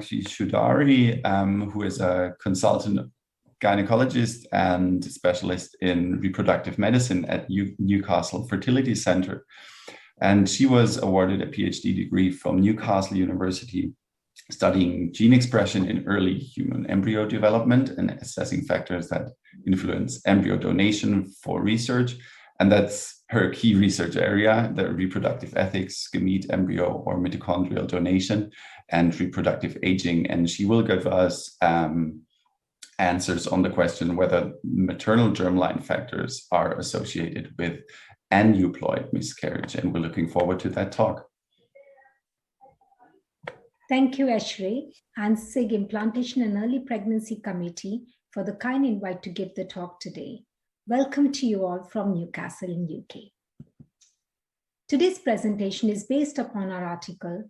Dr. Choudhary, who is a consultant gynecologist and specialist in reproductive medicine at Newcastle Fertility Centre. And she was awarded a PhD degree from Newcastle University, studying gene expression in early human embryo development and assessing factors that influence embryo donation for research. And that's her key research area, the reproductive ethics, gamete, embryo, or mitochondrial donation, and reproductive aging. And she will give us answers on the question whether maternal germline factors are associated with aneuploid miscarriage. And we're looking forward to that talk. Thank you, ESHRE and SIG Implantation and Early Pregnancy Committee for the kind invite to give the talk today. Welcome to you all from Newcastle in UK. Today's presentation is based upon our article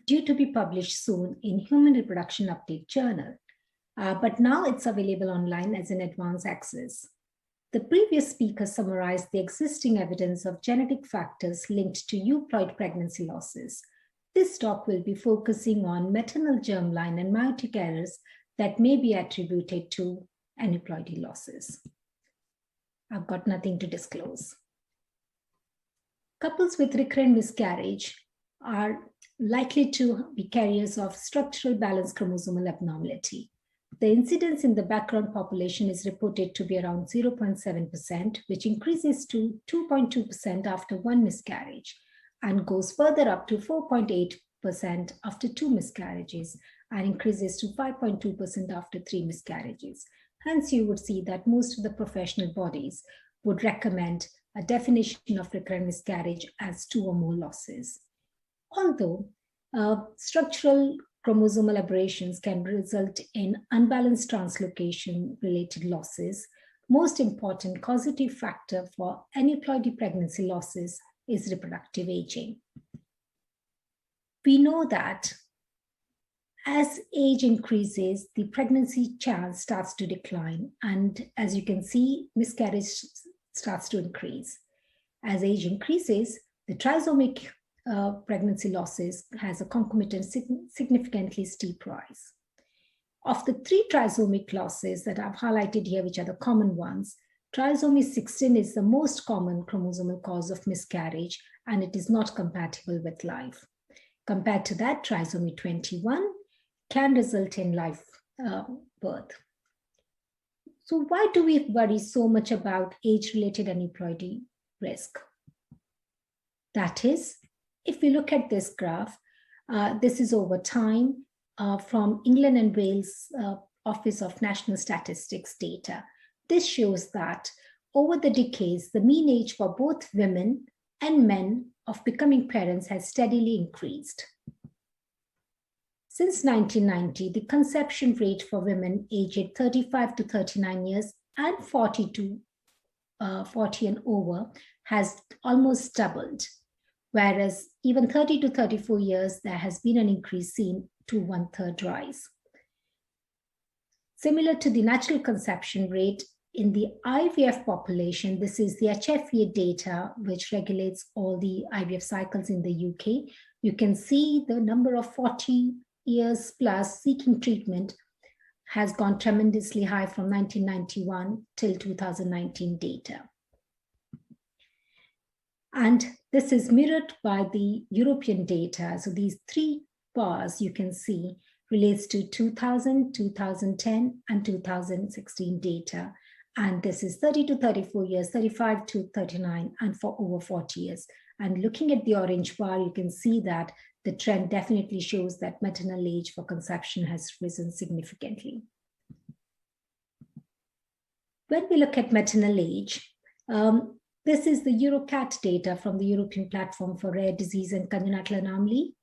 due to be published soon in Human Reproduction Update Journal, but now it's available online as an advanced access. The previous speaker summarized the existing evidence of genetic factors linked to euploid pregnancy losses. This talk will be focusing on maternal germline and meiotic errors that may be attributed to aneuploidy losses. I've got nothing to disclose. Couples with recurrent miscarriage are likely to be carriers of structural balance chromosomal abnormality. The incidence in the background population is reported to be around 0.7%, which increases to 2.2% after one miscarriage and goes further up to 4.8% after 2 miscarriages and increases to 5.2% after 3 miscarriages. Hence, you would see that most of the professional bodies would recommend a definition of recurrent miscarriage as 2 or more losses. Although structural chromosomal aberrations can result in unbalanced translocation-related losses, most important causative factor for aneuploidy pregnancy losses is reproductive aging. We know that as age increases, the pregnancy chance starts to decline. And as you can see, miscarriage starts to increase. As age increases, the trisomic pregnancy losses has a concomitant significantly steep rise. Of the 3 trisomic losses that I've highlighted here, which are the common ones, trisomy 16 is the most common chromosomal cause of miscarriage, and it is not compatible with life. Compared to that, trisomy 21 can result in live birth. So why do we worry so much about age-related aneuploidy risk? That is, if we look at this graph, this is over time from England and Wales Office of National Statistics data. This shows that over the decades, the mean age for both women and men of becoming parents has steadily increased. Since 1990, the conception rate for women aged 35 to 39 years and 40 and over has almost doubled, whereas even 30 to 34 years, there has been an increase seen to 1/3 rise. Similar to the natural conception rate, in the IVF population, this is the HFEA data, which regulates all the IVF cycles in the UK. You can see the number of 40 years plus seeking treatment has gone tremendously high from 1991 till 2019 data. And this is mirrored by the European data. So these 3 bars you can see relates to 2000, 2010, and 2016 data. And this is 30 to 34 years, 35 to 39, and for over 40 years. And looking at the orange bar, you can see that the trend definitely shows that maternal age for conception has risen significantly. When we look at maternal age, this is the EuroCat data from the European Platform for Rare Disease and Congenital Anomaly.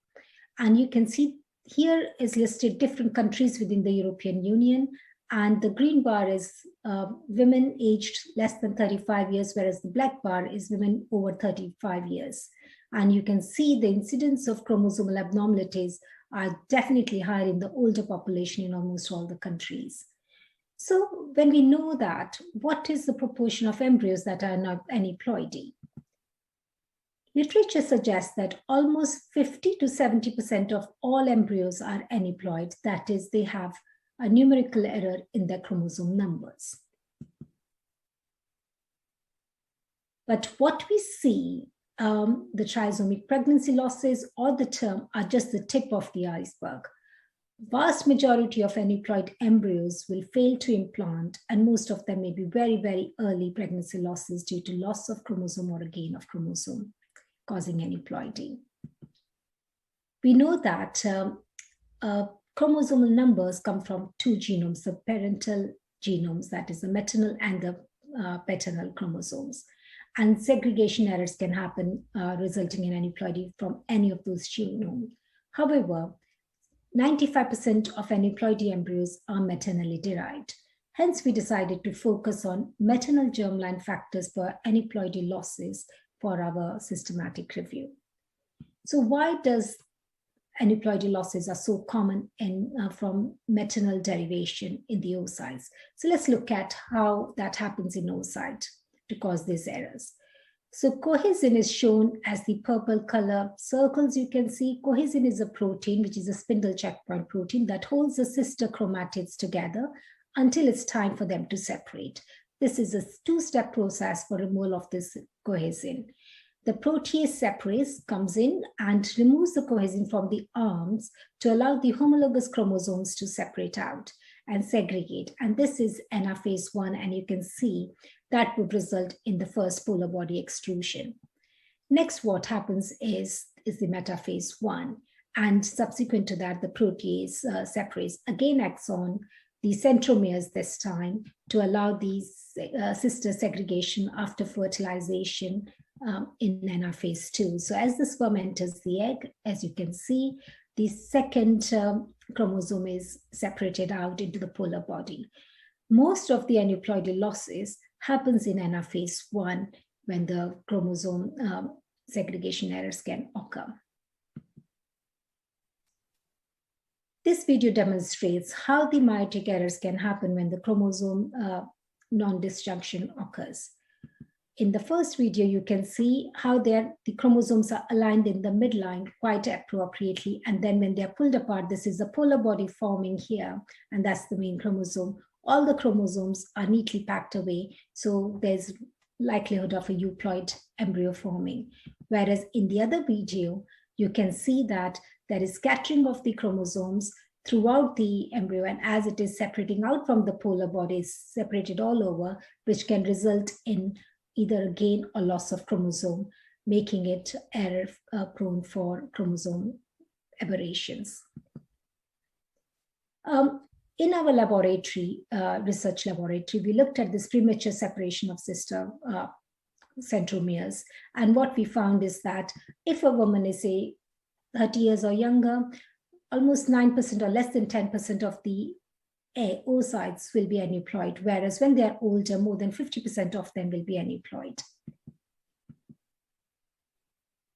And you can see here is listed different countries within the European Union. And the green bar is women aged less than 35 years, whereas the black bar is women over 35 years. And you can see the incidence of chromosomal abnormalities are definitely higher in the older population in almost all the countries. So when we know that, what is the proportion of embryos that are not aneuploidy? Literature suggests that almost 50 to 70% of all embryos are aneuploid, that is, they have a numerical error in their chromosome numbers. But what we see, the trisomic pregnancy losses or the term are just the tip of the iceberg. Vast majority of aneuploid embryos will fail to implant, and most of them may be very, very early pregnancy losses due to loss of chromosome or a gain of chromosome, causing aneuploidy. We know that chromosomal numbers come from two genomes, the parental genomes, that is the maternal and the paternal chromosomes. And segregation errors can happen, resulting in aneuploidy from any of those genomes. However, 95% of aneuploidy embryos are maternally derived. Hence, we decided to focus on maternal germline factors for aneuploidy losses for our systematic review. So why does aneuploidy losses are so common from maternal derivation in the oocytes? So let's look at how that happens in oocyte to cause these errors. So cohesin is shown as the purple color circles you can see. Cohesin is a protein, which is a spindle checkpoint protein that holds the sister chromatids together until it's time for them to separate. This is a two-step process for removal of this cohesin. The protease separase comes in and removes the cohesin from the arms to allow the homologous chromosomes to separate out and segregate. And this is anaphase 1, and you can see that would result in the first polar body extrusion. Next, what happens is the metaphase 1, and subsequent to that, the protease separase again acts on the centromeres this time to allow these sister segregation after fertilization in anaphase 2. So as the sperm enters the egg, as you can see, the second chromosome is separated out into the polar body. Most of the aneuploidy losses happens in anaphase 1 when the chromosome segregation errors can occur. This video demonstrates how the meiotic errors can happen when the chromosome non-disjunction occurs. In the first video, you can see how the chromosomes are aligned in the midline quite appropriately. And then when they're pulled apart, this is a polar body forming here, and that's the main chromosome. All the chromosomes are neatly packed away, so there's likelihood of a euploid embryo forming. Whereas in the other video, you can see that there is scattering of the chromosomes throughout the embryo, and as it is separating out from the polar body, it's separated all over, which can result in either a gain or loss of chromosome, making it error prone for chromosome aberrations. In our laboratory, research laboratory, we looked at this premature separation of sister centromeres. And what we found is that if a woman is, say, 30 years or younger, almost 9% or less than 10% of the oocytes will be aneuploid, whereas when they are older, more than 50% of them will be aneuploid.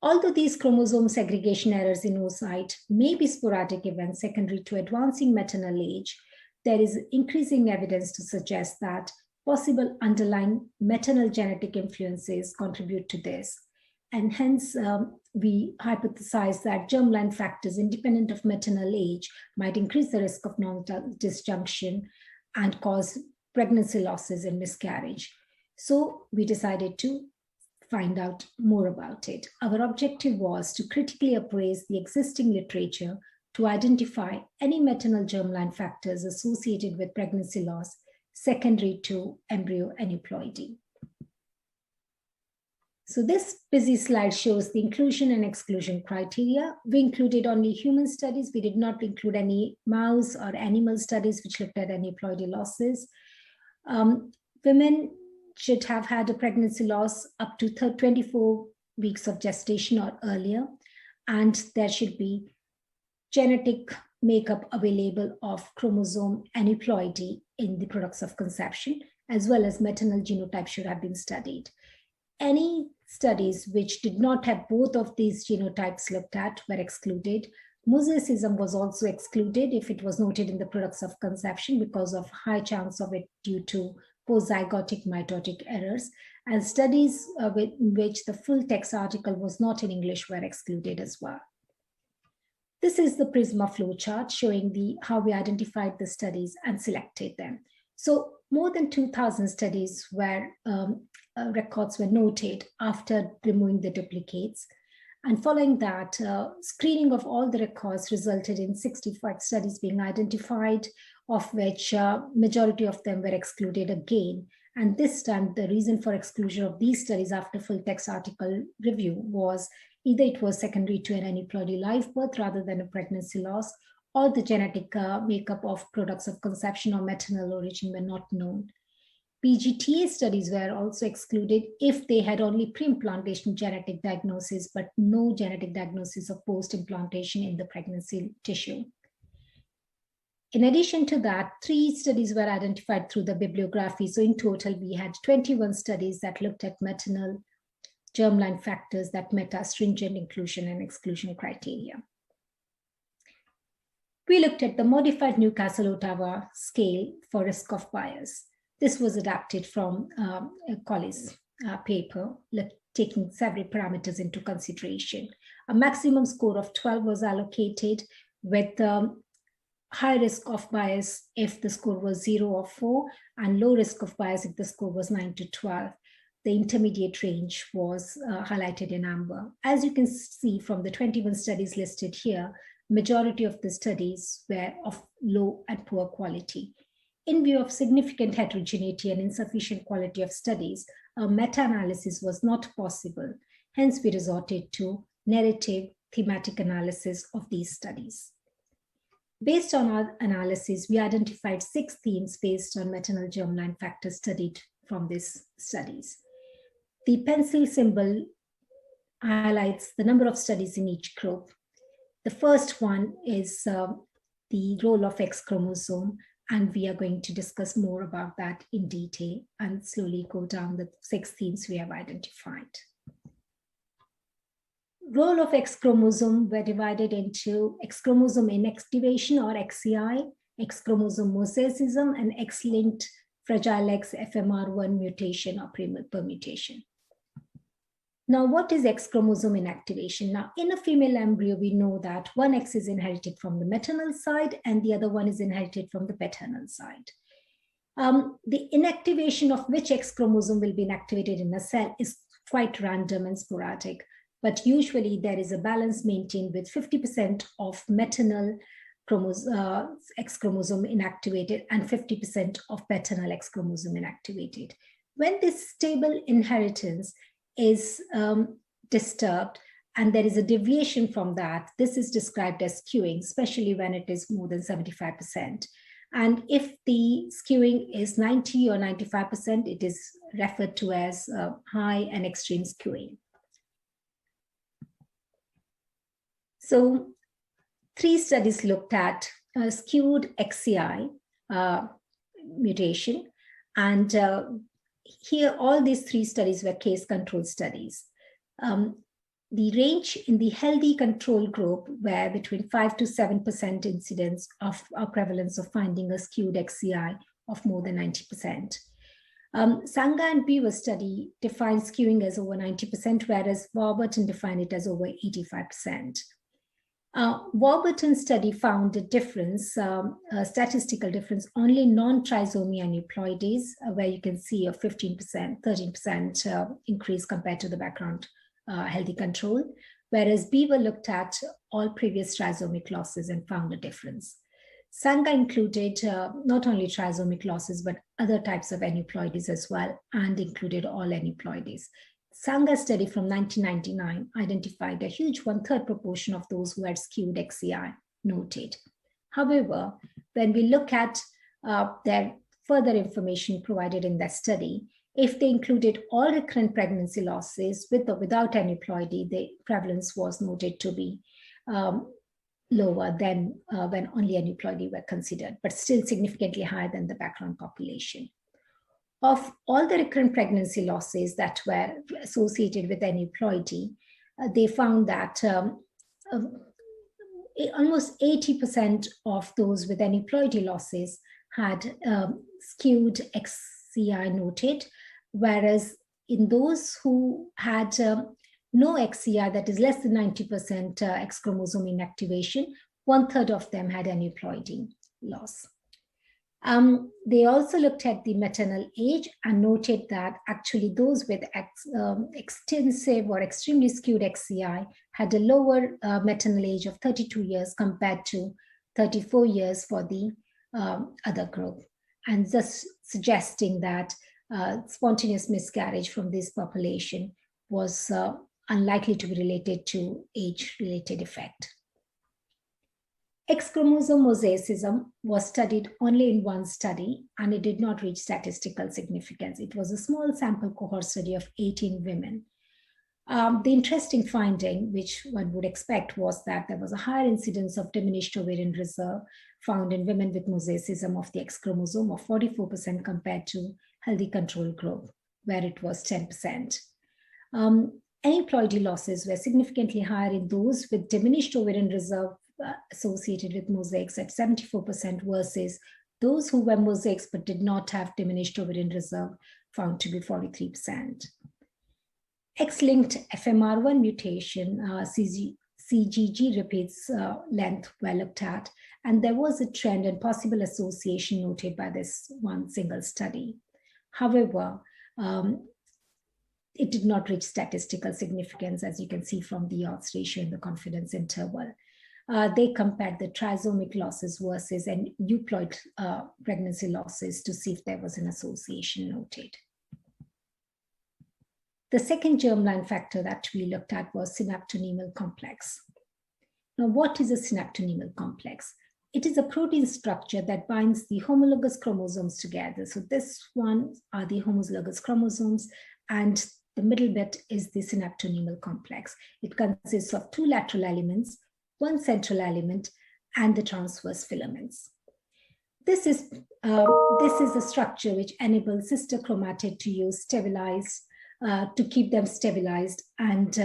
Although these chromosome segregation errors in oocyte may be sporadic events secondary to advancing maternal age, there is increasing evidence to suggest that possible underlying maternal genetic influences contribute to this. And hence, we hypothesize that germline factors independent of maternal age might increase the risk of non-disjunction and cause pregnancy losses and miscarriage. So we decided to find out more about it. Our objective was to critically appraise the existing literature to identify any maternal germline factors associated with pregnancy loss secondary to embryo aneuploidy. So this busy slide shows the inclusion and exclusion criteria. We included only human studies. We did not include any mouse or animal studies which looked at aneuploidy losses. Women should have had a pregnancy loss up to 24 weeks of gestation or earlier, and there should be genetic makeup available of chromosome aneuploidy in the products of conception, as well as maternal genotype should have been studied. Any studies which did not have both of these genotypes looked at were excluded. Mosaicism was also excluded if it was noted in the products of conception because of high chance of it due to post-zygotic mitotic errors, and studies in which the full text article was not in English were excluded as well. This is the PRISMA flowchart showing how we identified the studies and selected them. So more than 2,000 studies where records were noted after removing the duplicates. And following that, screening of all the records resulted in 65 studies being identified, of which majority of them were excluded again. And this time, the reason for exclusion of these studies after full text article review was either it was secondary to an aneuploidy live birth rather than a pregnancy loss, or the genetic makeup of products of conception or maternal origin were not known. PGTA studies were also excluded if they had only pre-implantation genetic diagnosis, but no genetic diagnosis of post-implantation in the pregnancy tissue. In addition to that, 3 studies were identified through the bibliography. So in total, we had 21 studies that looked at maternal germline factors that met our stringent inclusion and exclusion criteria. We looked at the modified Newcastle-Ottawa scale for risk of bias. This was adapted from a Collins paper, taking several parameters into consideration. A maximum score of 12 was allocated, with high risk of bias if the score was 0 or 4, and low risk of bias if the score was 9 to 12. The intermediate range was highlighted in amber. As you can see from the 21 studies listed here, majority of the studies were of low and poor quality. In view of significant heterogeneity and insufficient quality of studies, a meta-analysis was not possible. Hence, we resorted to narrative thematic analysis of these studies. Based on our analysis, we identified 6 themes based on maternal germline factors studied from these studies. The pencil symbol highlights the number of studies in each group. The first one is the role of X chromosome, and we are going to discuss more about that in detail and slowly go down the 6 themes we have identified. Role of X chromosome were divided into X chromosome inactivation or XCI, X chromosome mosaicism, and X-linked fragile X FMR1 mutation or permutation. Now, what is X chromosome inactivation? Now, in a female embryo, we know that one X is inherited from the maternal side and the other one is inherited from the paternal side. The inactivation of which X chromosome will be inactivated in a cell is quite random and sporadic, but usually there is a balance maintained with 50% of maternal X chromosome inactivated and 50% of paternal X chromosome inactivated. When this stable inheritance is disturbed and there is a deviation from that, this is described as skewing, especially when it is more than 75%. And if the skewing is 90 or 95%, it is referred to as high and extreme skewing. So 3 studies looked at skewed XCI mutation, and here, all these 3 studies were case control studies. The range in the healthy control group were between 5 to 7% incidence of prevalence of finding a skewed XCI of more than 90%. Sangha and Beaver study defined skewing as over 90%, whereas Warburton defined it as over 85%. Warburton study found a difference, a statistical difference, only non-trisomy aneuploidies, where you can see a 15%, 13% increase compared to the background healthy control, whereas Beaver looked at all previous trisomic losses and found a difference. Sangha included not only trisomic losses, but other types of aneuploidies as well, and included all aneuploidies. Sangha study from 1999 identified a huge 1/3 proportion of those who had skewed XCI noted. However, when we look at their further information provided in that study, if they included all recurrent pregnancy losses with or without aneuploidy, the prevalence was noted to be lower than when only aneuploidy were considered, but still significantly higher than the background population. Of all the recurrent pregnancy losses that were associated with aneuploidy, they found that almost 80% of those with aneuploidy losses had skewed XCI noted, whereas in those who had no XCI, that is less than 90% X chromosome inactivation, 1/3 of them had aneuploidy loss. They also looked at the maternal age and noted that actually those with extensive or extremely skewed XCI had a lower maternal age of 32 years compared to 34 years for the other group, and thus suggesting that spontaneous miscarriage from this population was unlikely to be related to age-related effect. X chromosome mosaicism was studied only in one study, and it did not reach statistical significance. It was a small sample cohort study of 18 women. The interesting finding, which one would expect, was that there was a higher incidence of diminished ovarian reserve found in women with mosaicism of the X chromosome of 44% compared to healthy control group, where it was 10%. Aneuploidy losses were significantly higher in those with diminished ovarian reserve associated with mosaics at 74% versus those who were mosaics but did not have diminished ovarian reserve found to be 43%. X-linked FMR1 mutation, CGG repeats length were looked at, and there was a trend and possible association noted by this one single study. However, it did not reach statistical significance, as you can see from the odds ratio in the confidence interval. They compared the trisomic losses versus an euploid pregnancy losses to see if there was an association noted. The second germline factor that we looked at was synaptonemal complex. Now, what is a synaptonemal complex? It is a protein structure that binds the homologous chromosomes together. So this one are the homologous chromosomes, and the middle bit is the synaptonemal complex. It consists of two lateral elements, one central element, and the transverse filaments. This is a structure which enables sister chromatid to use stabilized, to keep them stabilized, and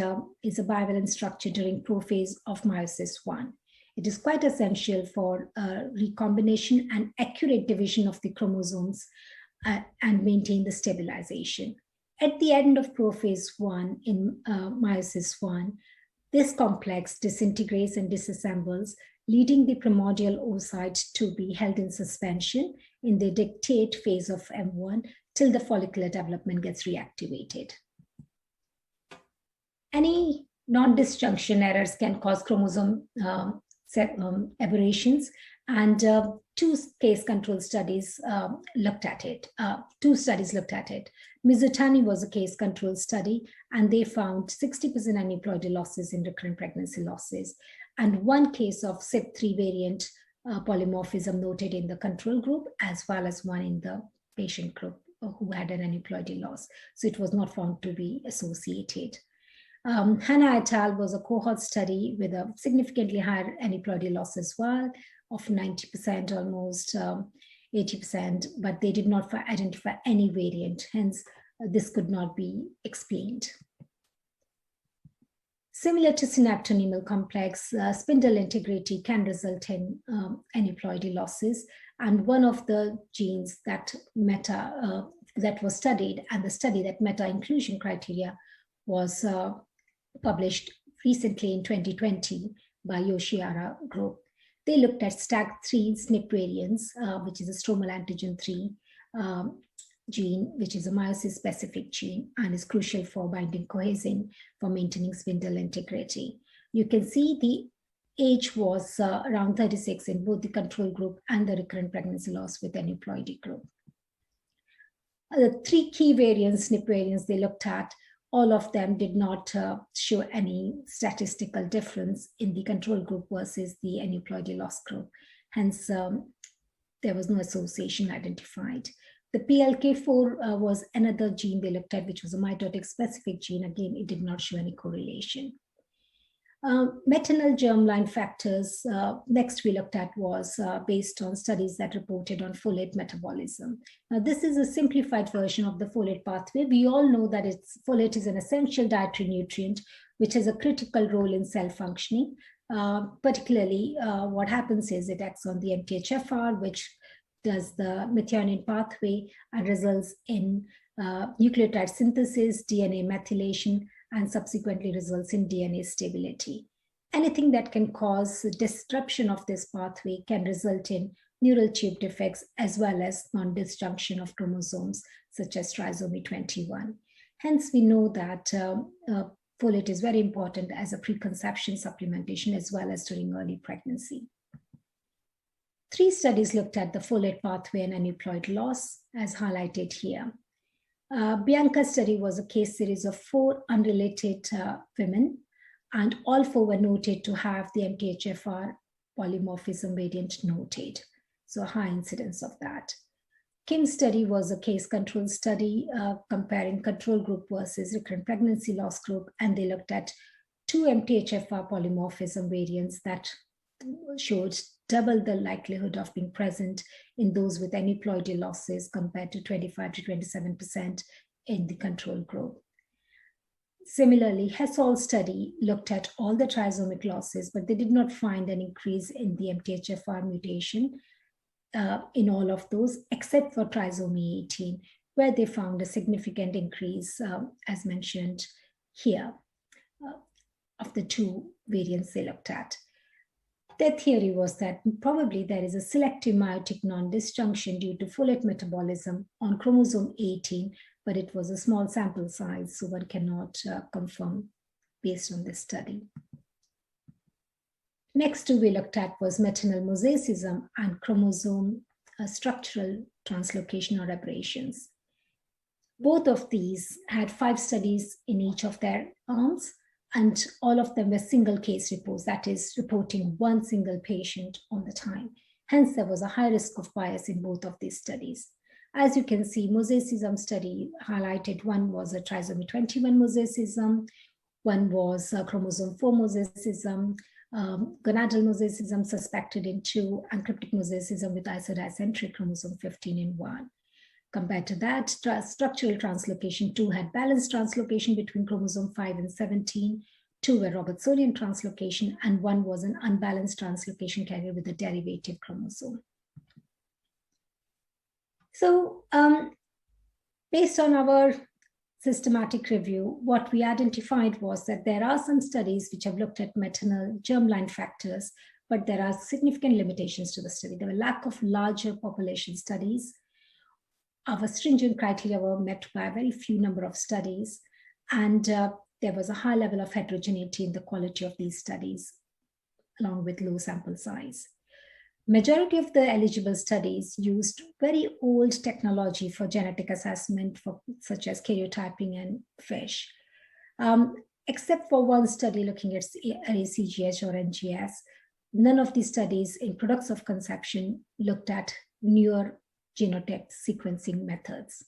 is a bivalent structure during prophase of meiosis 1. It is quite essential for recombination and accurate division of the chromosomes and maintain the stabilization. At the end of prophase 1 in meiosis 1, this complex disintegrates and disassembles, leading the primordial oocyte to be held in suspension in the dictate phase of M1 till the follicular development gets reactivated. Any non-disjunction errors can cause chromosome aberrations, and two case-control studies looked at it. Mizutani was a case-control study, and they found 60% aneuploidy losses in recurrent pregnancy losses, and one case of CYP3 variant polymorphism noted in the control group, as well as one in the patient group who had an aneuploidy loss. So it was not found to be associated. Hannah et al. Was a cohort study with a significantly higher aneuploidy loss as well, of 90%, almost 80%, but they did not identify any variant. Hence, this could not be explained. Similar to synaptonemal complex, spindle integrity can result in aneuploidy losses. And one of the genes that was studied, and the study that met our inclusion criteria, was published recently in 2020 by Yoshiara group. They looked at STAG3 SNP variants, which is a stromal antigen 3 gene, which is a meiosis-specific gene and is crucial for binding cohesin for maintaining spindle integrity. You can see the age was around 36 in both the control group and the recurrent pregnancy loss with aneuploidy group. The three key variants, SNP variants they looked at, all of them did not show any statistical difference in the control group versus the aneuploidy loss group. Hence, there was no association identified. The PLK4 was another gene they looked at, which was a mitotic specific gene. Again, it did not show any correlation. Maternal germline factors, next we looked at was based on studies that reported on folate metabolism. Now, this is a simplified version of the folate pathway. We all know that folate is an essential dietary nutrient, which has a critical role in cell functioning. Particularly, what happens is it acts on the MTHFR, which does the methionine pathway and results in nucleotide synthesis, DNA methylation, and subsequently results in DNA stability. Anything that can cause disruption of this pathway can result in neural tube defects as well as non-disjunction of chromosomes, such as trisomy 21. Hence, we know that folate is very important as a preconception supplementation as well as during early pregnancy. 3 studies looked at the folate pathway and aneuploid loss, as highlighted here. Bianca study was a case series of 4 unrelated women, and all 4 were noted to have the MTHFR polymorphism variant noted. So a high incidence of that. Kim's study was a case control study comparing control group versus recurrent pregnancy loss group, and they looked at 2 MTHFR polymorphism variants that showed double the likelihood of being present in those with aneuploidy losses compared to 25 to 27% in the control group. Similarly, Hessall study looked at all the trisomic losses, but they did not find an increase in the MTHFR mutation in all of those, except for trisomy 18, where they found a significant increase, as mentioned here, of the 2 variants they looked at. Their theory was that probably there is a selective meiotic non-disjunction due to folate metabolism on chromosome 18, but it was a small sample size, so one cannot confirm based on this study. Next 2 we looked at was maternal mosaicism and chromosome structural translocation or aberrations. Both of these had 5 studies in each of their arms, and all of them were single case reports, that is, reporting 1 single patient all the time. Hence, there was a high risk of bias in both of these studies. As you can see, mosaicism study highlighted, 1 was a trisomy 21 mosaicism, 1 was chromosome 4 mosaicism, gonadal mosaicism suspected in 2, and cryptic mosaicism with isodiacentric chromosome 15 in 1. Compared to that, structural translocation 2 had balanced translocation between chromosome 5 and 17, 2 were Robertsonian translocation, and 1 was an unbalanced translocation carrier with a derivative chromosome. So based on our systematic review, what we identified was that there are some studies which have looked at maternal germline factors, but there are significant limitations to the study. There were lack of larger population studies. Our stringent criteria were met by a very few number of studies, and there was a high level of heterogeneity in the quality of these studies, along with low sample size. Majority of the eligible studies used very old technology for genetic assessment, such as karyotyping and FISH. Except for 1 study looking at RACGH or NGS, none of these studies in products of conception looked at newer genotype sequencing methods.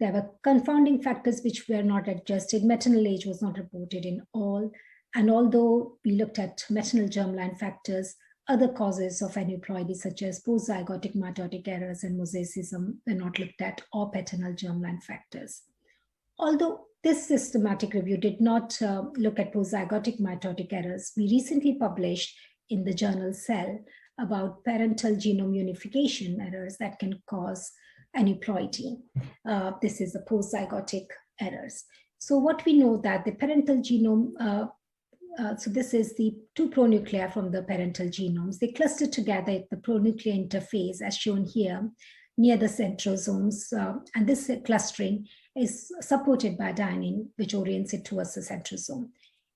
There were confounding factors which were not adjusted. Maternal age was not reported in all. And although we looked at maternal germline factors, other causes of aneuploidy, such as postzygotic mitotic errors and mosaicism, were not looked at, or paternal germline factors. Although this systematic review did not look at postzygotic mitotic errors, we recently published in the journal Cell about parental genome unification errors that can cause aneuploidy. This is the postzygotic errors. So what we know that the parental genome, so this is the 2 pronuclei from the parental genomes. They cluster together at the pronuclear interface, as shown here, near the centrosomes. And this clustering is supported by adenine, which orients it towards the centrosome.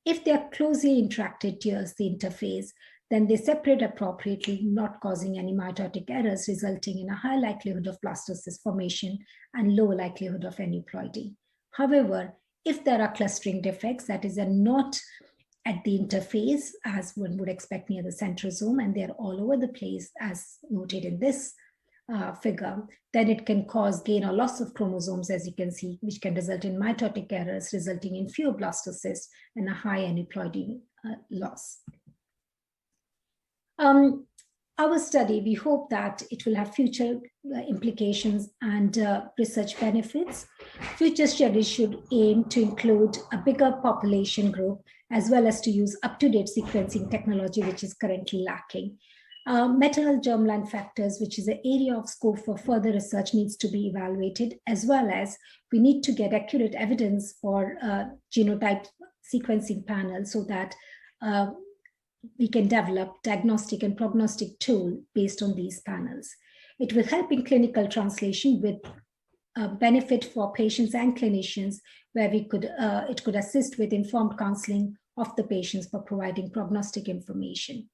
If they are closely interacted towards the interface, then they separate appropriately, not causing any mitotic errors, resulting in a high likelihood of blastocyst formation and low likelihood of aneuploidy. However, if there are clustering defects, that is, are not at the interface, as one would expect near the centrosome, and they're all over the place, as noted in this figure, then it can cause gain or loss of chromosomes, as you can see, which can result in mitotic errors, resulting in fewer blastocysts and a high aneuploidy loss. Our study, we hope that it will have future implications and research benefits. Future studies should aim to include a bigger population group, as well as to use up-to-date sequencing technology, which is currently lacking. Maternal germline factors, which is an area of scope for further research, needs to be evaluated, as well as we need to get accurate evidence for genotype sequencing panel so that we can develop diagnostic and prognostic tool based on these panels. It will help in clinical translation with benefit for patients and clinicians, where it could assist with informed counseling of the patients for providing prognostic information.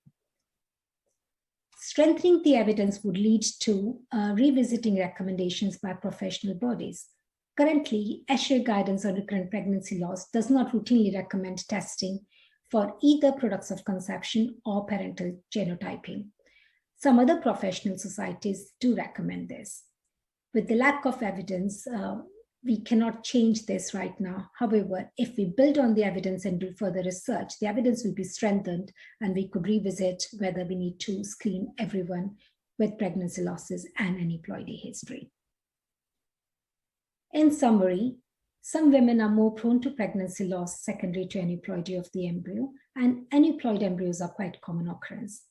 Strengthening the evidence would lead to revisiting recommendations by professional bodies. Currently, ESHRE guidance on recurrent pregnancy loss does not routinely recommend testing for either products of conception or parental genotyping. Some other professional societies do recommend this. With the lack of evidence, we cannot change this right now. However, if we build on the evidence and do further research, the evidence will be strengthened and we could revisit whether we need to screen everyone with pregnancy losses and aneuploidy history. In summary, some women are more prone to pregnancy loss secondary to aneuploidy of the embryo, and aneuploid embryos are quite common occurrence.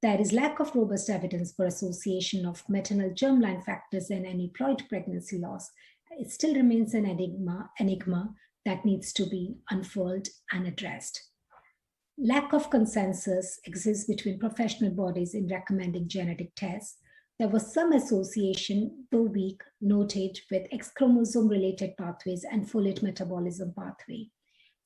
There is lack of robust evidence for association of maternal germline factors and aneuploid pregnancy loss. It still remains an enigma that needs to be unfurled and addressed. Lack of consensus exists between professional bodies in recommending genetic tests. There was some association, though weak, noted with X chromosome-related pathways and folate metabolism pathway.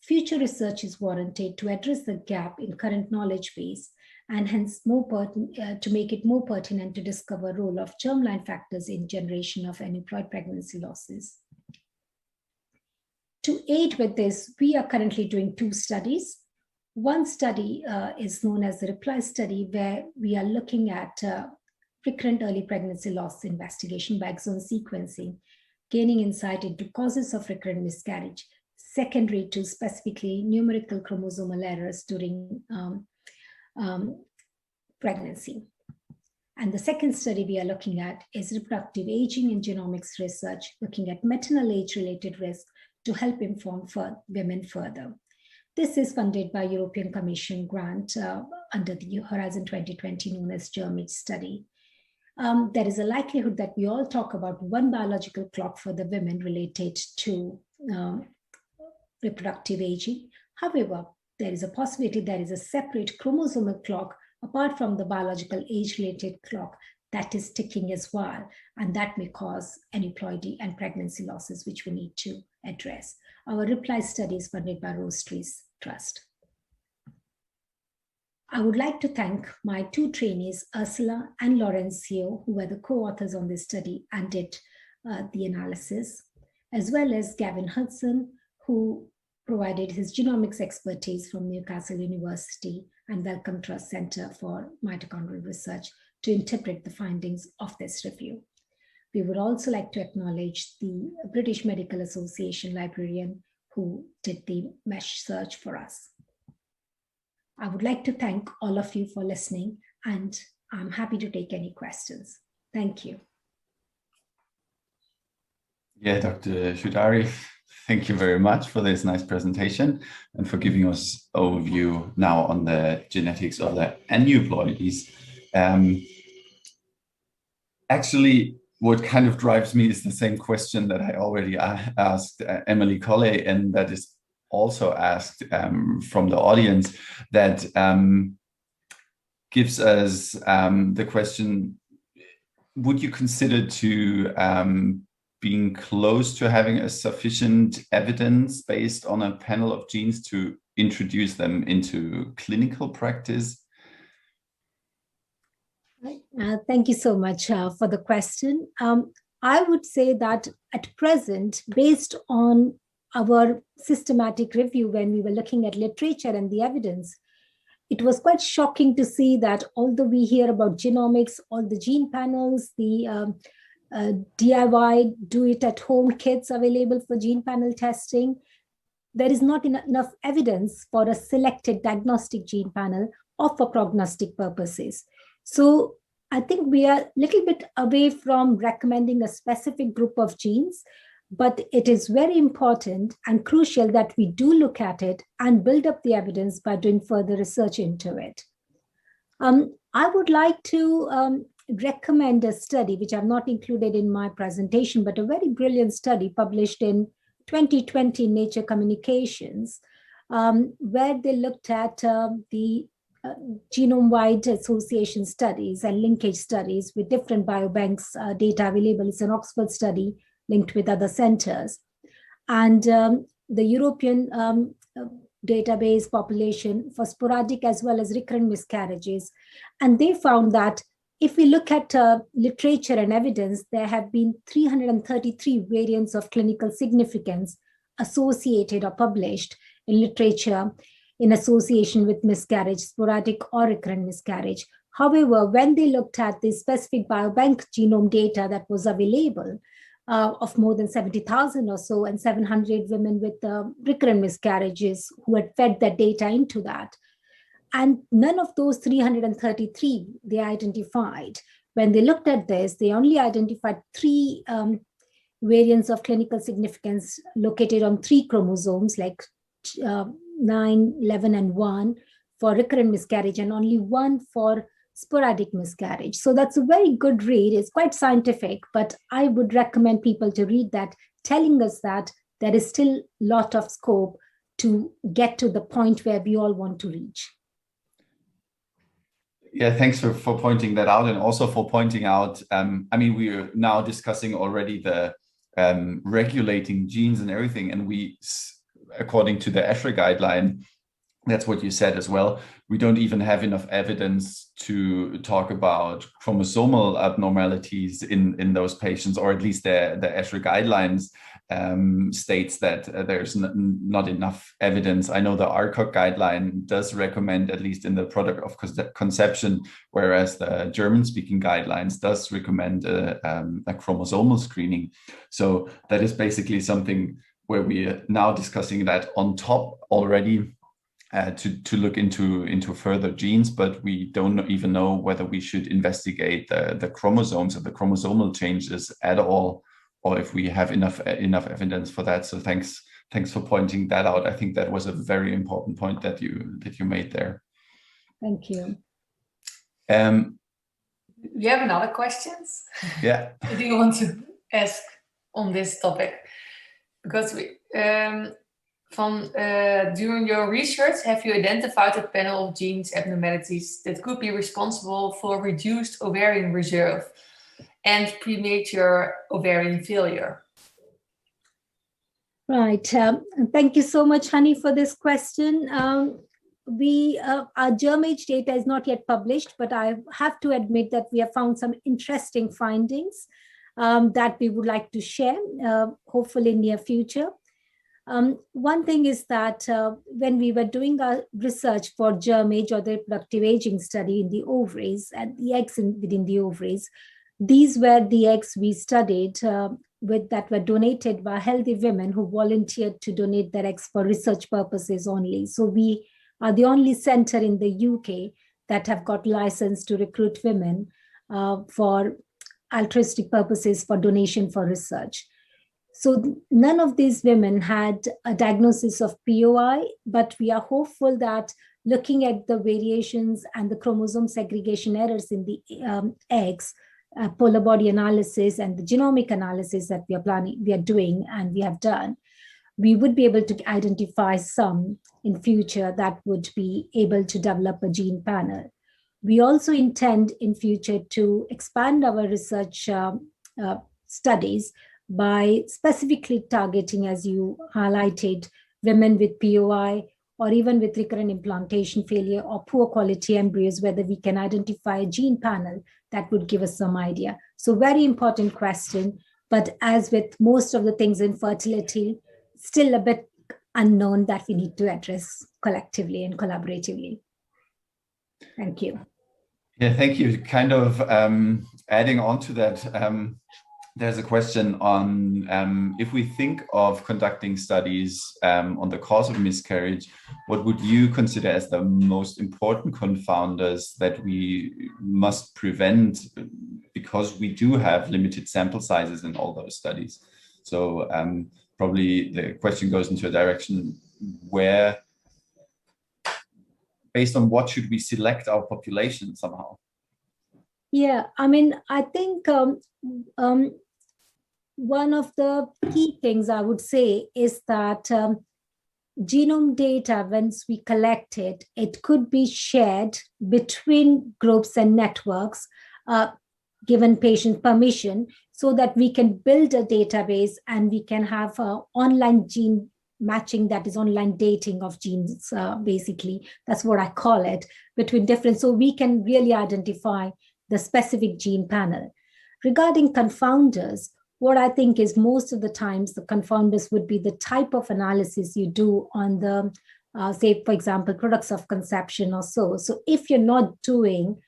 Future research is warranted to address the gap in current knowledge base, and hence to make it more pertinent to discover role of germline factors in generation of aneuploid pregnancy losses. To aid with this, we are currently doing 2 studies. One study is known as the REPLY study, where we are looking at recurrent early pregnancy loss investigation by exome sequencing, gaining insight into causes of recurrent miscarriage, secondary to specifically numerical chromosomal errors during pregnancy. And the second study we are looking at is reproductive aging and genomics research, looking at maternal age-related risk to help inform women further. This is funded by European Commission grant under the Horizon 2020 known as GERMAGE study. There is a likelihood that we all talk about one biological clock for the women related to reproductive aging. However, there is a possibility there is a separate chromosomal clock apart from the biological age-related clock that is ticking as well, and that may cause aneuploidy and pregnancy losses, which we need to address. Our REPLY study is funded by Rose Trees Trust. I would like to thank my 2 trainees, Ursula and Laurencio, who were the co-authors on this study and did the analysis, as well as Gavin Hudson, who provided his genomics expertise from Newcastle University and Wellcome Trust Center for Mitochondrial Research to interpret the findings of this review. We would also like to acknowledge the British Medical Association librarian who did the mesh search for us. I would like to thank all of you for listening, and I'm happy to take any questions. Thank you. Yeah, Dr. Choudhary, thank you very much for this nice presentation and for giving us overview now on the genetics of the aneuploidies. Actually, what kind of drives me is the same question that I already asked Emily Colley, and that is also asked from the audience, that gives us the question, would you consider to being close to having a sufficient evidence based on a panel of genes to introduce them into clinical practice? Thank you so much for the question. I would say that at present, based on our systematic review, when we were looking at literature and the evidence, it was quite shocking to see that although we hear about genomics, all the gene panels, the DIY, do-it-at-home kits available for gene panel testing, there is not enough evidence for a selected diagnostic gene panel or for prognostic purposes. So I think we are a little bit away from recommending a specific group of genes, but it is very important and crucial that we do look at it and build up the evidence by doing further research into it. I would like to recommend a study, which I've not included in my presentation, but a very brilliant study published in 2020 in Nature Communications, where they looked at the genome-wide association studies and linkage studies with different biobanks data available. It's an Oxford study linked with other centers. And the European database population for sporadic as well as recurrent miscarriages. And they found that if we look at literature and evidence, there have been 333 variants of clinical significance associated or published in literature in association with miscarriage, sporadic or recurrent miscarriage. However, when they looked at the specific biobank genome data that was available, of more than 70,000 or so, and 700 women with recurrent miscarriages who had fed that data into that. And none of those 333 they identified. When they looked at this, they only identified 3 variants of clinical significance located on 3 chromosomes, like 9, 11, and 1 for recurrent miscarriage, and only 1 for sporadic miscarriage. So that's a very good read. It's quite scientific, but I would recommend people to read that, telling us that there is still a lot of scope to get to the point where we all want to reach. Yeah, thanks for pointing that out, and also for pointing out, I mean, we are now discussing already the regulating genes and everything, and we, according to the ESHRE guideline, that's what you said as well, we don't even have enough evidence to talk about chromosomal abnormalities in those patients, or at least the ESHRE guidelines states that there's not enough evidence. I know the RCOG guideline does recommend, at least in the product of conception, whereas the German-speaking guidelines does recommend a chromosomal screening. So that is basically something where we are now discussing that on top already, to look into further genes, but we don't even know whether we should investigate the chromosomes or the chromosomal changes at all, or if we have enough evidence for that. So thanks for pointing that out. I think that was a very important point that you made there. Thank you. You have another questions? Yeah. Do you want to ask on this topic? Because we during your research, have you identified a panel of genes abnormalities that could be responsible for reduced ovarian reserve and premature ovarian failure? Right. Thank you so much, Hani, for this question. Our germ-age data is not yet published, but I have to admit that we have found some interesting findings that we would like to share, hopefully in near future. One thing is that when we were doing our research for germ age or the reproductive aging study in the ovaries and the eggs within the ovaries, these were the eggs we studied that were donated by healthy women who volunteered to donate their eggs for research purposes only. So we are the only center in the UK that have got license to recruit women for altruistic purposes for donation for research. So none of these women had a diagnosis of POI, but we are hopeful that looking at the variations and the chromosome segregation errors in the eggs, polar body analysis and the genomic analysis that we are doing and we have done, we would be able to identify some in future that would be able to develop a gene panel. We also intend in future to expand our research studies by specifically targeting, as you highlighted, women with POI or even with recurrent implantation failure or poor quality embryos, whether we can identify a gene panel that would give us some idea. So very important question, but as with most of the things in fertility, still a bit unknown that we need to address collectively and collaboratively. Thank you. Yeah, thank you. Kind of adding on to that, there's a question on if we think of conducting studies on the cause of miscarriage, what would you consider as the most important confounders that we must prevent, because we do have limited sample sizes in all those studies? So probably the question goes into a direction where based on what should we select our population somehow? Yeah, I mean, I think one of the key things I would say is that genome data, once we collect it, it could be shared between groups and networks, given patient permission, so that we can build a database and we can have online gene matching, that is online dating of genes, basically. That's what I call it, between different, so we can really identify the specific gene panel. Regarding confounders, what I think is most of the times the confounders would be the type of analysis you do on the, say, for example, products of conception or so. So if you're not doing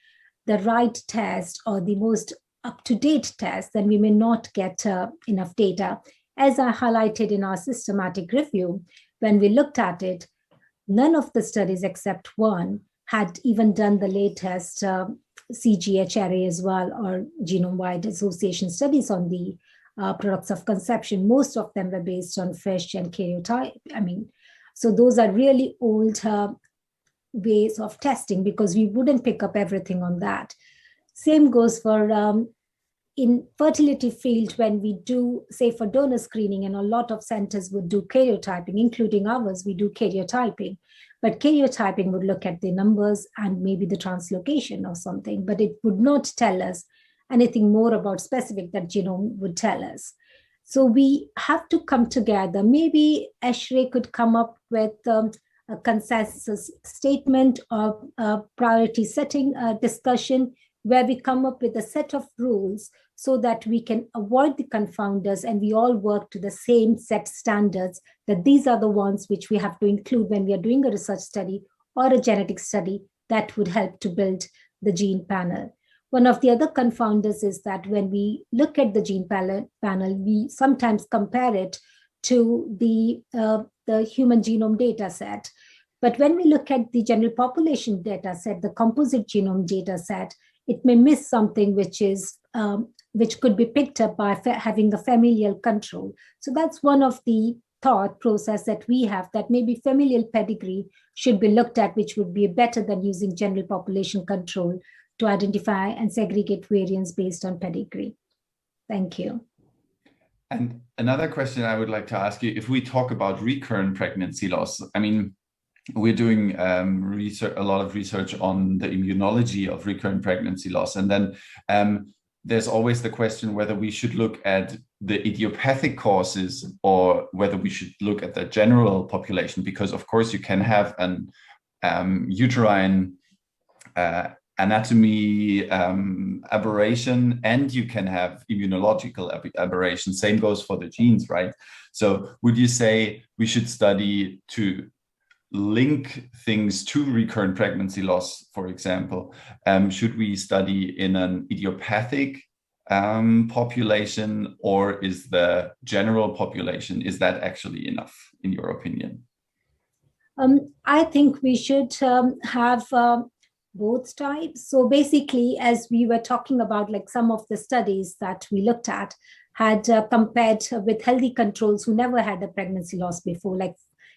the right test or the most up-to-date test, then we may not get enough data. As I highlighted in our systematic review, when we looked at it, none of the studies except one had even done the latest ESHRE as well, or genome-wide association studies on the products of conception. Most of them were based on FISH and karyotype. I mean, so those are really old ways of testing, because we wouldn't pick up everything on that. Same goes for in fertility field, when we do, say, for donor screening, and a lot of centers would do karyotyping, including ours, we do karyotyping. But karyotyping would look at the numbers and maybe the translocation or something, but it would not tell us anything more about specific that genome would tell us. So we have to come together. Maybe ESHRE could come up with a consensus statement or a priority setting discussion, where we come up with a set of rules so that we can avoid the confounders and we all work to the same set standards, that these are the ones which we have to include when we are doing a research study or a genetic study that would help to build the gene panel. One of the other confounders is that when we look at the gene panel, we sometimes compare it to the human genome data set. But when we look at the general population data set, the composite genome data set, it may miss something which is which could be picked up by having a familial control. So that's one of the thought process that we have, that maybe familial pedigree should be looked at, which would be better than using general population control to identify and segregate variants based on pedigree. Thank you. And another question I would like to ask you, if we talk about recurrent pregnancy loss, I mean, we're doing research, a lot of research on the immunology of recurrent pregnancy loss. And then there's always the question whether we should look at the idiopathic causes or whether we should look at the general population, because of course you can have an uterine anatomy aberration, and you can have immunological aberration. Same goes for the genes, right? So would you say we should study to link things to recurrent pregnancy loss, for example? Should we study in an idiopathic population, or is the general population, is that actually enough, in your opinion? I think we should have both types. So basically, as we were talking about, like some of the studies that we looked at had compared with healthy controls who never had a pregnancy loss before, like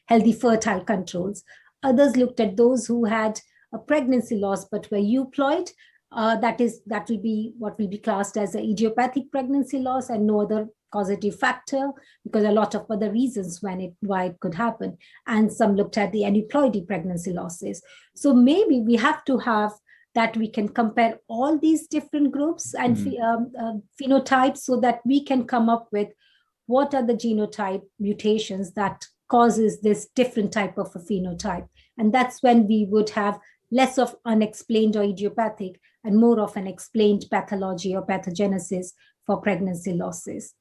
healthy fertile controls. Others looked at those who had a pregnancy loss but were euploid. That will be what will be classed as an idiopathic pregnancy loss and no other causative factor, because a lot of other reasons why it could happen. And some looked at the aneuploidy pregnancy losses. So maybe we have to have that we can compare all these different groups and phenotypes, so that we can come up with what are the genotype mutations that causes this different type of a phenotype. And that's when we would have less of unexplained or idiopathic and more of an explained pathology or pathogenesis for pregnancy losses.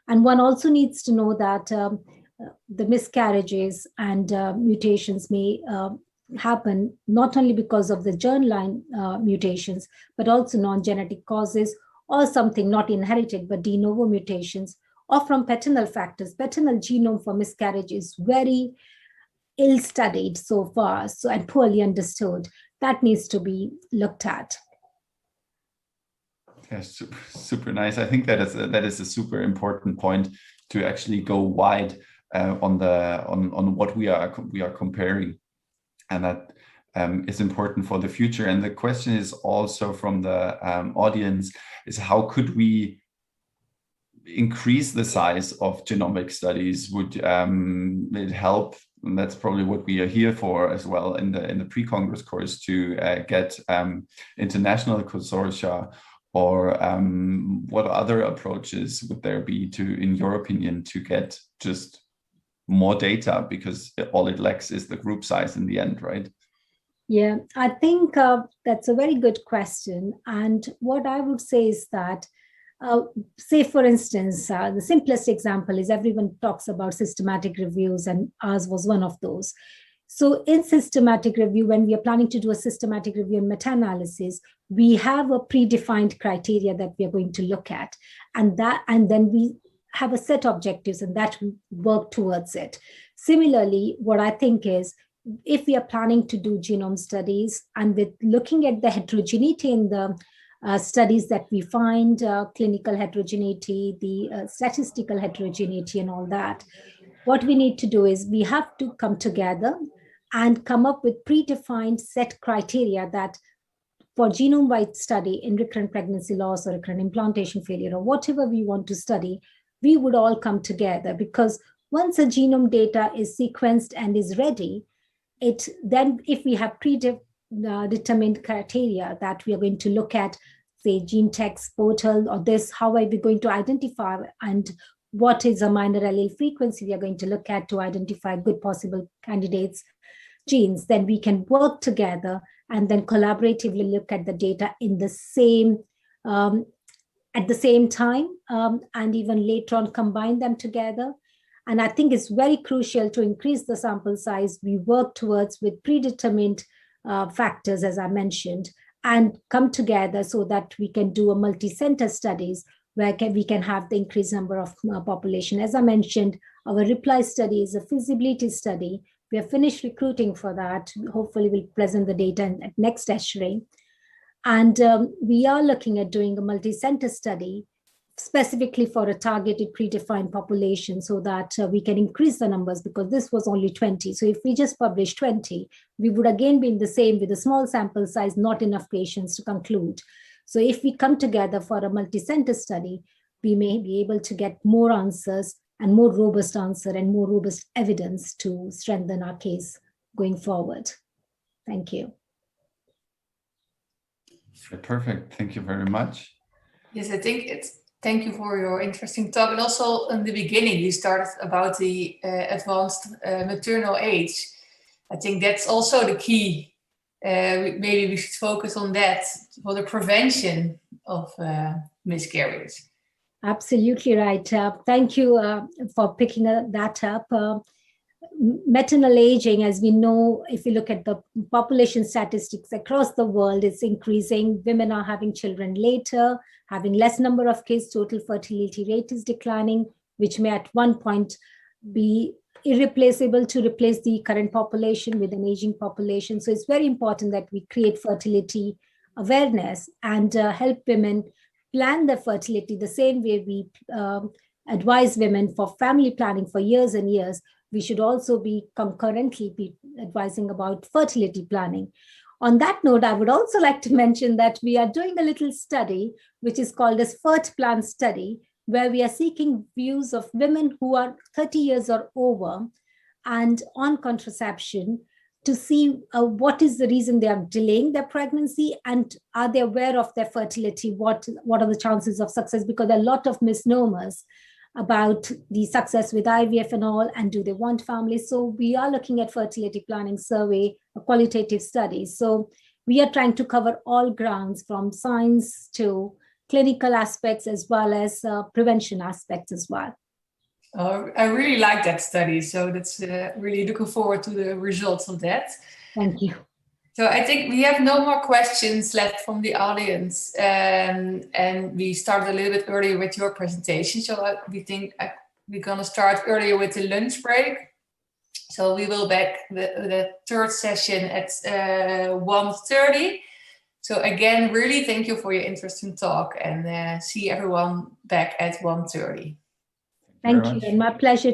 And one also needs to know that the miscarriages and mutations may happen not only because of the germline mutations, but also non-genetic causes, or something not inherited, but de novo mutations, or from paternal factors. Paternal genome for miscarriage is very ill-studied so far, and poorly understood. That needs to be looked at. Yes, super nice. I think that is a super important point, to actually go wide on what we are comparing, and is important for the future. And the question is also from the audience is, how could we increase the size of genomic studies? Would it help? And that's probably what we are here for as well in the pre-Congress course, to get international consortia, or what other approaches would there be to, in your opinion, to get just more data, because all it lacks is the group size in the end, right? Yeah, I think that's a very good question. And what I would say is that, say, for instance, the simplest example is everyone talks about systematic reviews, and ours was one of those. So in systematic review, when we are planning to do a systematic review and meta-analysis, we have a predefined criteria that we are going to look at, and then we have a set of objectives, and that we work towards it. Similarly, what I think is, if we are planning to do genome studies, and with looking at the heterogeneity in the studies that we find, clinical heterogeneity, the statistical heterogeneity and all that, what we need to do is we have to come together and come up with predefined set criteria that for genome-wide study in recurrent pregnancy loss or recurrent implantation failure, or whatever we want to study, we would all come together. Because once a genome data is sequenced and is ready, then if we have predetermined criteria that we are going to look at, say, GeneTech's portal or this, how are we going to identify, and what is a minor allele frequency we are going to look at to identify good possible candidates genes, then we can work together and then collaboratively look at the data in the same at the same time, and even later on combine them together. And I think it's very crucial to increase the sample size we work towards with predetermined factors, as I mentioned, and come together so that we can do a multi-center studies where we can have the increased number of population. As I mentioned, our REPLY study is a feasibility study. We have finished recruiting for that. Hopefully we'll present the data at next ESHRE. And we are looking at doing a multi-center study specifically for a targeted predefined population, so that we can increase the numbers, because this was only 20. So if we just publish 20, we would again be in the same with a small sample size, not enough patients to conclude. So if we come together for a multi-center study, we may be able to get more answers and more robust answer and more robust evidence to strengthen our case going forward. Thank you. Perfect. Thank you very much. Yes, I think thank you for your interesting talk. And also in the beginning, you started about the advanced maternal age. I think that's also the key. Maybe we should focus on that for the prevention of miscarriage. Absolutely right. Thank you for picking that up. Maternal aging, as we know, if you look at the population statistics across the world, it's increasing. Women are having children later, having less number of kids. Total fertility rate is declining, which may at one point be irreplaceable to replace the current population with an aging population. So it's very important that we create fertility awareness and help women plan their fertility the same way we advise women for family planning for years and years. We should also be concurrently be advising about fertility planning. On that note, I would also like to mention that we are doing a little study, which is called as FERT-Plan study, where we are seeking views of women who are 30 years or over and on contraception to see what is the reason they are delaying their pregnancy, and are they aware of their fertility? What are the chances of success? Because there are a lot of misnomers about the success with IVF and all, and do they want families? So we are looking at fertility planning survey, a qualitative study. So we are trying to cover all grounds, from science to clinical aspects, as well as prevention aspects as well. I really like that study. So that's really looking forward to the results of that. Thank you. So I think we have no more questions left from the audience, and we started a little bit earlier with your presentation. So we think we're going to start earlier with the lunch break. So we will back the third session at 1:30. So again, really thank you for your interesting talk, and see everyone back at 1:30. Thank you, and my pleasure.